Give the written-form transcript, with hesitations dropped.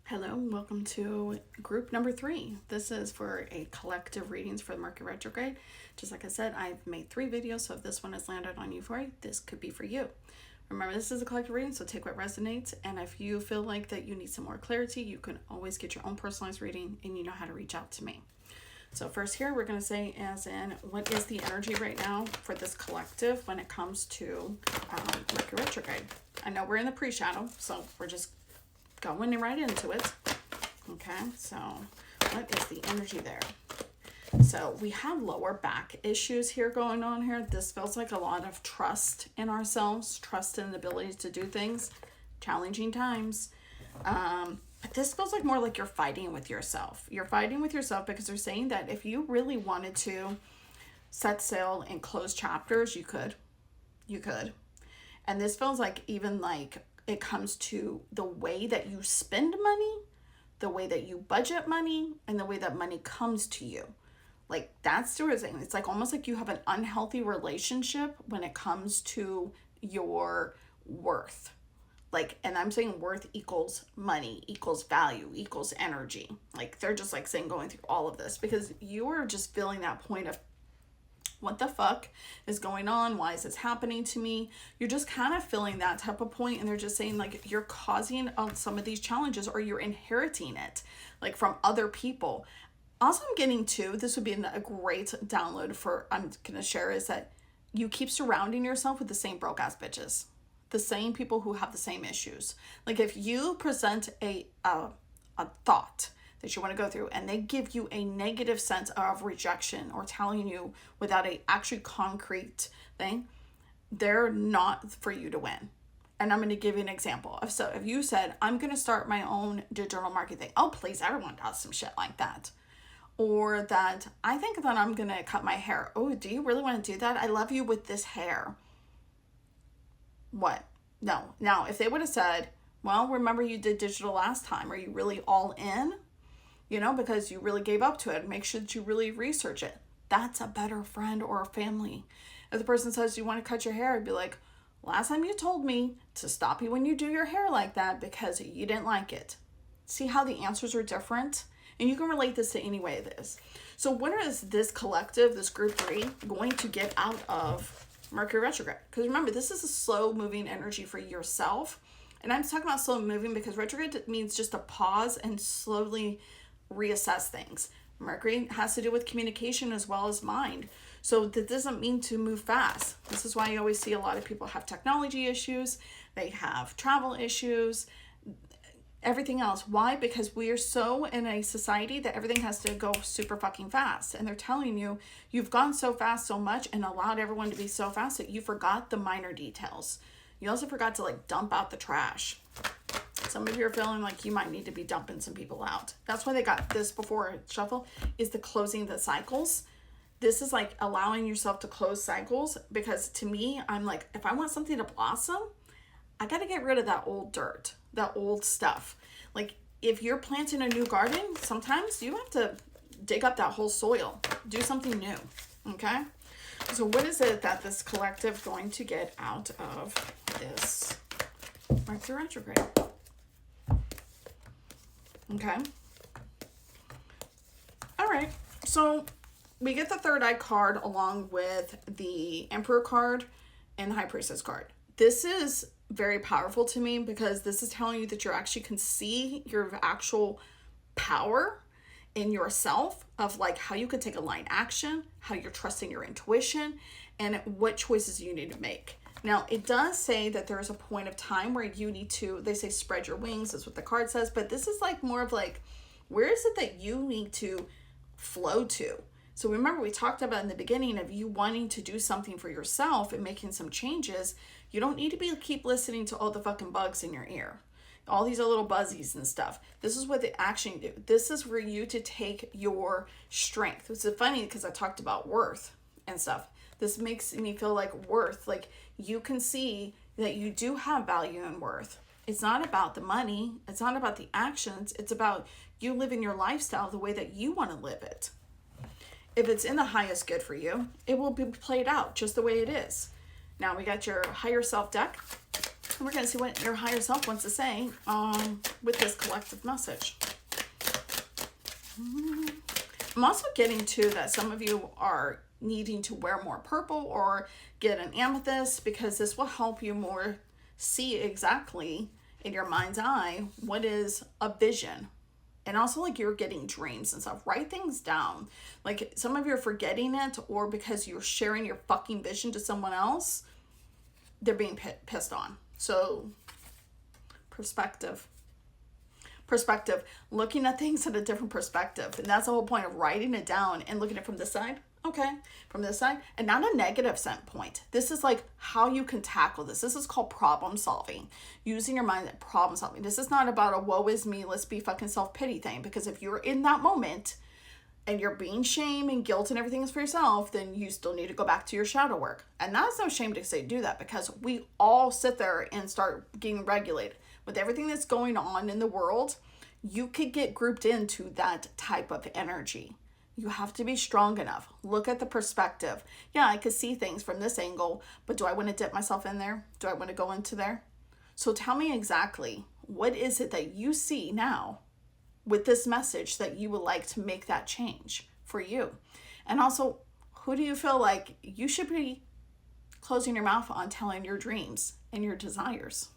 Hello, welcome to group number 3. This is for a collective readings for the Mercury Retrograde. Just like I said, I've made 3 videos, so if this one has landed on you for you, this could be for you. Remember, this is a collective reading, so take what resonates, and if you feel like that you need some more clarity, you can always get your own personalized reading, and you know how to reach out to me. So first here, we're going to say as in, what is the energy right now for this collective when it comes to Mercury Retrograde? I know we're in the pre-shadow, so we're just going right into it. Okay, so what is the energy there? So we have lower back issues here going on here. This feels like a lot of trust in ourselves, trust in the ability to do things, challenging times. But this feels like more like you're fighting with yourself. You're fighting with yourself because they're saying that if you really wanted to set sail and close chapters, you could. And this feels like even like it comes to the way that you spend money, the way that you budget money, and the way that money comes to you. Like that's the thing. It's like almost like you have an unhealthy relationship when it comes to your worth. Like, and I'm saying worth equals money, equals value, equals energy. Like they're just like saying going through all of this because you are just feeling that point of what the fuck is going on? Why is this happening to me? You're just kind of feeling that type of point, and they're just saying like you're causing some of these challenges or you're inheriting it like from other people. Also, I'm getting to, this would be a great download for, I'm going to share, is that you keep surrounding yourself with the same broke ass bitches, the same people who have the same issues. Like if you present a thought that you want to go through and they give you a negative sense of rejection or telling you without a actually concrete thing, they're not for you to win. And I'm going to give you an example. So if you said, I'm going to start my own digital marketing thing. Oh, please, everyone does some shit like that. Or that I think that I'm going to cut my hair. Oh, do you really want to do that? I love you with this hair. What? No. Now, if they would have said, well, remember you did digital last time. Are you really all in? You know, because you really gave up to it. Make sure that you really research it. That's a better friend or a family. If the person says you want to cut your hair, I'd be like, last time you told me to stop you when you do your hair like that because you didn't like it. See how the answers are different? And you can relate this to any way it is. So what is this collective, this group 3, going to get out of Mercury Retrograde? Because remember, this is a slow moving energy for yourself. And I'm talking about slow moving because retrograde means just to pause and slowly reassess things. Mercury has to do with communication as well as mind. So that doesn't mean to move fast. This is why you always see a lot of people have technology issues. They have travel issues, everything else. Why? Because we are so in a society that everything has to go super fucking fast. And they're telling you, you've gone so fast so much and allowed everyone to be so fast that you forgot the minor details. You also forgot to like dump out the trash. Some of you are feeling like you might need to be dumping some people out. That's why they got this before shuffle, is the closing the cycles. This is like allowing yourself to close cycles, because to me, I'm like, if I want something to blossom, I got to get rid of that old dirt, that old stuff. Like if you're planting a new garden, sometimes you have to dig up that whole soil, do something new. Okay. So what is it that this collective is going to get out of this Mercury retrograde? Okay. All right. So we get the third eye card along with the Emperor card and the High Priestess card. This is very powerful to me because this is telling you that you actually can see your actual power in yourself, of like how you could take a line action, how you're trusting your intuition, and what choices you need to make. Now, it does say that there's a point of time where you need to, they say spread your wings, is what the card says, but this is like more of like, where is it that you need to flow to? So remember, we talked about in the beginning of you wanting to do something for yourself and making some changes. You don't need to keep listening to all the fucking bugs in your ear, all these little buzzies and stuff. This is what they actually do. This is for you to take your strength. It's funny because I talked about worth and stuff. This makes me feel like worth, like you can see that you do have value and worth. It's not about the money. It's not about the actions. It's about you living your lifestyle the way that you want to live it. If it's in the highest good for you, it will be played out just the way it is. Now we got your higher self deck. And we're going to see what your higher self wants to say with this collective message. I'm also getting to that some of you are needing to wear more purple or get an amethyst, because this will help you more see exactly in your mind's eye what is a vision. And also, like, you're getting dreams and stuff. Write things down. Like, some of you are forgetting it, or because you're sharing your fucking vision to someone else, they're being pissed on. So, perspective. Looking at things in a different perspective. And that's the whole point of writing it down and looking at it from this side. Okay, from this side. And not a negative point. This is like how you can tackle this. This is called problem solving. Using your mind at problem solving. This is not about a woe is me, let's be fucking self-pity thing. Because if you're in that moment and you're being shame and guilt and everything is for yourself, then you still need to go back to your shadow work. And that's no shame to say do that, because we all sit there and start getting regulated. With everything that's going on in the world, you could get grouped into that type of energy. You have to be strong enough. Look at the perspective. Yeah, I could see things from this angle, but do I want to dip myself in there? Do I want to go into there? So tell me exactly, what is it that you see now with this message that you would like to make that change for you? And also, who do you feel like you should be closing your mouth on telling your dreams and your desires?